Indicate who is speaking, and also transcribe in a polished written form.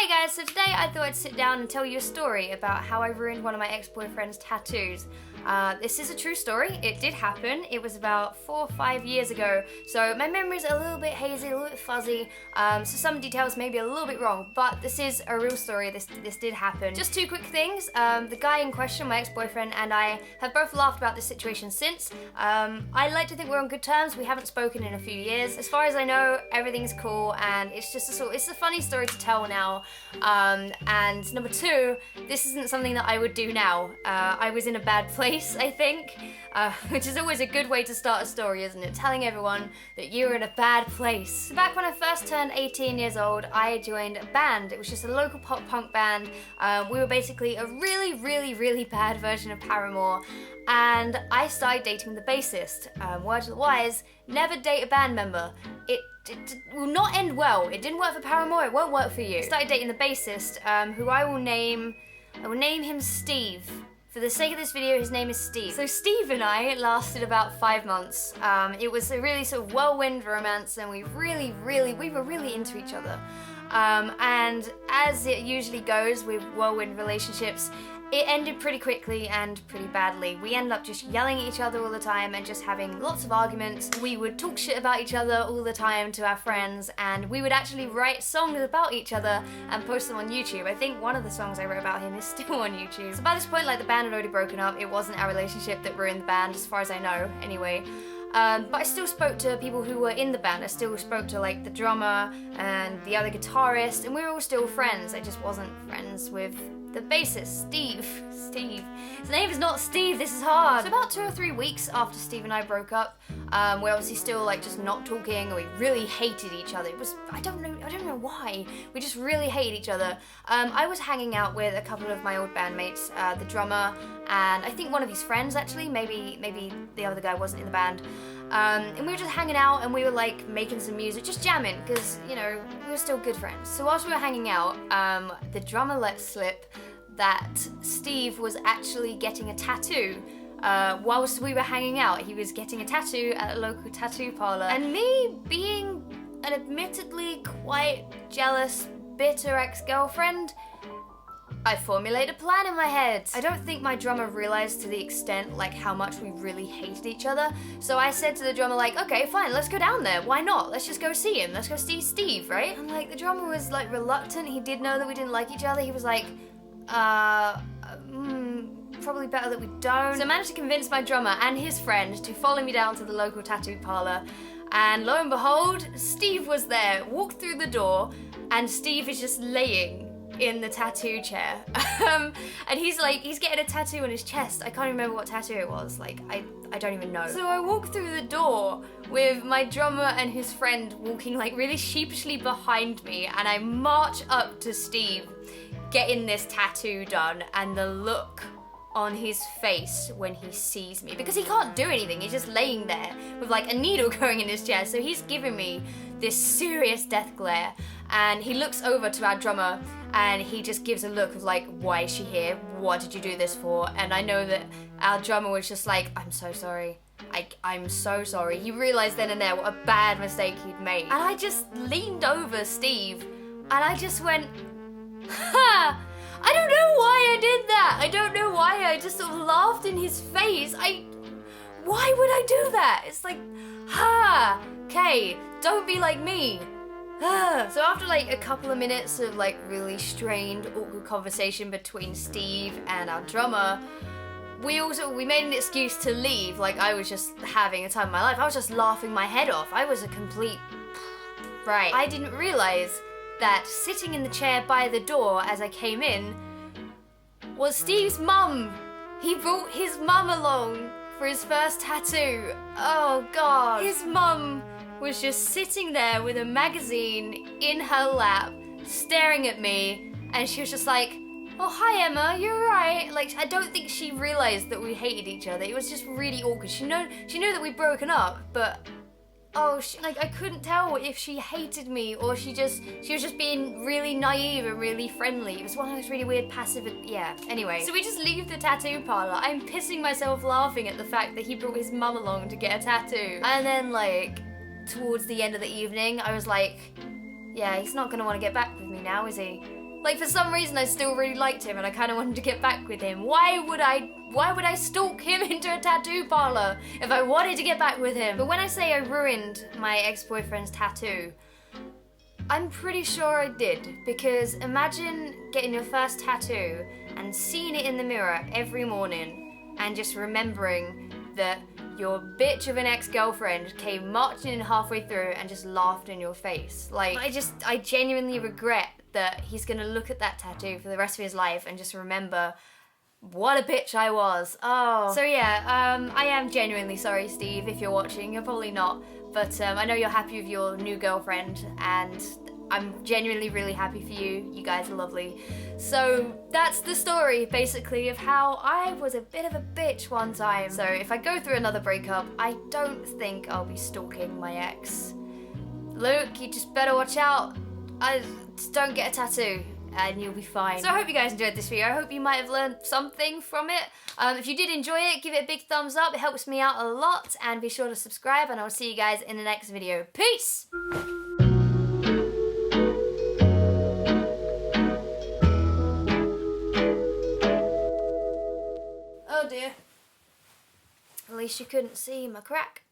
Speaker 1: Hey guys, so today I thought I'd sit down and tell you a story about how I ruined one of my ex-boyfriend's tattoos. This is a true story. It did happen. It was about 4 or 5 years ago, so my memory's a little bit hazy, a little bit fuzzy, so some details may be a little bit wrong, but this is a real story. This did happen. Just two quick things. The guy in question, my ex-boyfriend, and I have both laughed about this situation since. I like to think we're on good terms. We haven't spoken in a few years. As far as I know, everything's cool, and it's just it's a funny story to tell now. And number two, this isn't something that I would do now. I was in a bad place, I think, which is always a good way to start a story, isn't it? Telling everyone that you're in a bad place. So back when I first turned 18 years old, I joined a band. It was just a local pop punk band. We were basically a really bad version of Paramore, and I started dating the bassist. Word to the wise, never date a band member. It will not end well. It didn't work for Paramore, it won't work for you. I started dating the bassist, who I will name him Steve. For the sake of this video, his name is Steve. So Steve and I lasted about 5 months. It was a really sort of whirlwind romance, and we were really into each other. And as it usually goes with whirlwind relationships, it ended pretty quickly and pretty badly. We ended up just yelling at each other all the time and just having lots of arguments. We would talk shit about each other all the time to our friends, and we would actually write songs about each other and post them on YouTube. I think one of the songs I wrote about him is still on YouTube. So by this point, like, the band had already broken up. It wasn't our relationship that ruined the band, as far as I know, anyway. But I still spoke to people who were in the band. I still spoke to, like, the drummer and the other guitarist, and we were all still friends. I just wasn't friends with the bassist, Steve. His name is not Steve, this is hard. So about 2 or 3 weeks after Steve and I broke up, we're obviously still, like, just not talking, and we really hated each other. It was, I don't know why. We just really hated each other. I was hanging out with a couple of my old bandmates, the drummer, and I think one of his friends, actually. Maybe the other guy wasn't in the band. And we were just hanging out, and we were, like, making some music, just jamming, because, you know, we were still good friends. So whilst we were hanging out, the drummer let slip that Steve was actually getting a tattoo. Whilst we were hanging out, he was getting a tattoo at a local tattoo parlor. And me, being an admittedly quite jealous, bitter ex-girlfriend, I formulated a plan in my head. I don't think my drummer realized to the extent, like, how much we really hated each other. So I said to the drummer, like, okay, fine, let's go down there. Why not? Let's just go see him. Let's go see Steve, right? And, like, the drummer was, like, reluctant. He did know that we didn't like each other. He was like, probably better that we don't. So I managed to convince my drummer and his friend to follow me down to the local tattoo parlor. And lo and behold, Steve was there. Walked through the door, and Steve is just laying in the tattoo chair. And he's getting a tattoo on his chest. I can't remember what tattoo it was. Like, I don't even know. So I walk through the door with my drummer and his friend walking, like, really sheepishly behind me, and I march up to Steve, getting this tattoo done, and the look on his face when he sees me, because he can't do anything, he's just laying there with, like, a needle going in his chest, so he's giving me this serious death glare, and he looks over to our drummer, and he just gives a look of, like, why is she here? What did you do this for? And I know that our drummer was just like, I'm so sorry. I'm so sorry. He realized then and there what a bad mistake he'd made. And I just leaned over Steve, and I just went, ha! I don't know why I did that. I don't know why. I just sort of laughed in his face. Why would I do that? It's like, ha, okay, don't be like me. So after, like, a couple of minutes of, like, really strained, awkward conversation between Steve and our drummer, we made an excuse to leave. Like, I was just having a time of my life. I was just laughing my head off. I was a complete right. I didn't realize that sitting in the chair by the door as I came in was Steve's mum. He brought his mum along for his first tattoo. Oh God. His mum was just sitting there with a magazine in her lap, staring at me, and she was just like, oh, hi Emma, you alright? Like, I don't think she realized that we hated each other. It was just really awkward. She knew that we'd broken up, but I couldn't tell if she hated me or she was just being really naive and really friendly. It was one of those really weird passive, yeah. Anyway, so we just leave the tattoo parlor. I'm pissing myself laughing at the fact that he brought his mum along to get a tattoo. And then, like, towards the end of the evening, I was like, yeah, he's not gonna want to get back with me now, is he? Like, for some reason I still really liked him and I kind of wanted to get back with him. Why would I stalk him into a tattoo parlor if I wanted to get back with him? But when I say I ruined my ex-boyfriend's tattoo, I'm pretty sure I did, because imagine getting your first tattoo and seeing it in the mirror every morning and just remembering that your bitch of an ex-girlfriend came marching in halfway through and just laughed in your face. Like, I genuinely regret that he's gonna look at that tattoo for the rest of his life and just remember what a bitch I was. Oh. So yeah, I am genuinely sorry, Steve, if you're watching. You're probably not. But I know you're happy with your new girlfriend, and I'm genuinely really happy for you. You guys are lovely. So that's the story, basically, of how I was a bit of a bitch one time. So if I go through another breakup, I don't think I'll be stalking my ex. Luke, you just better watch out. Just don't get a tattoo and you'll be fine. So I hope you guys enjoyed this video. I hope you might have learned something from it. If you did enjoy it, give it a big thumbs up. It helps me out a lot. And be sure to subscribe, and I'll see you guys in the next video. Peace! Oh dear. At least you couldn't see my crack.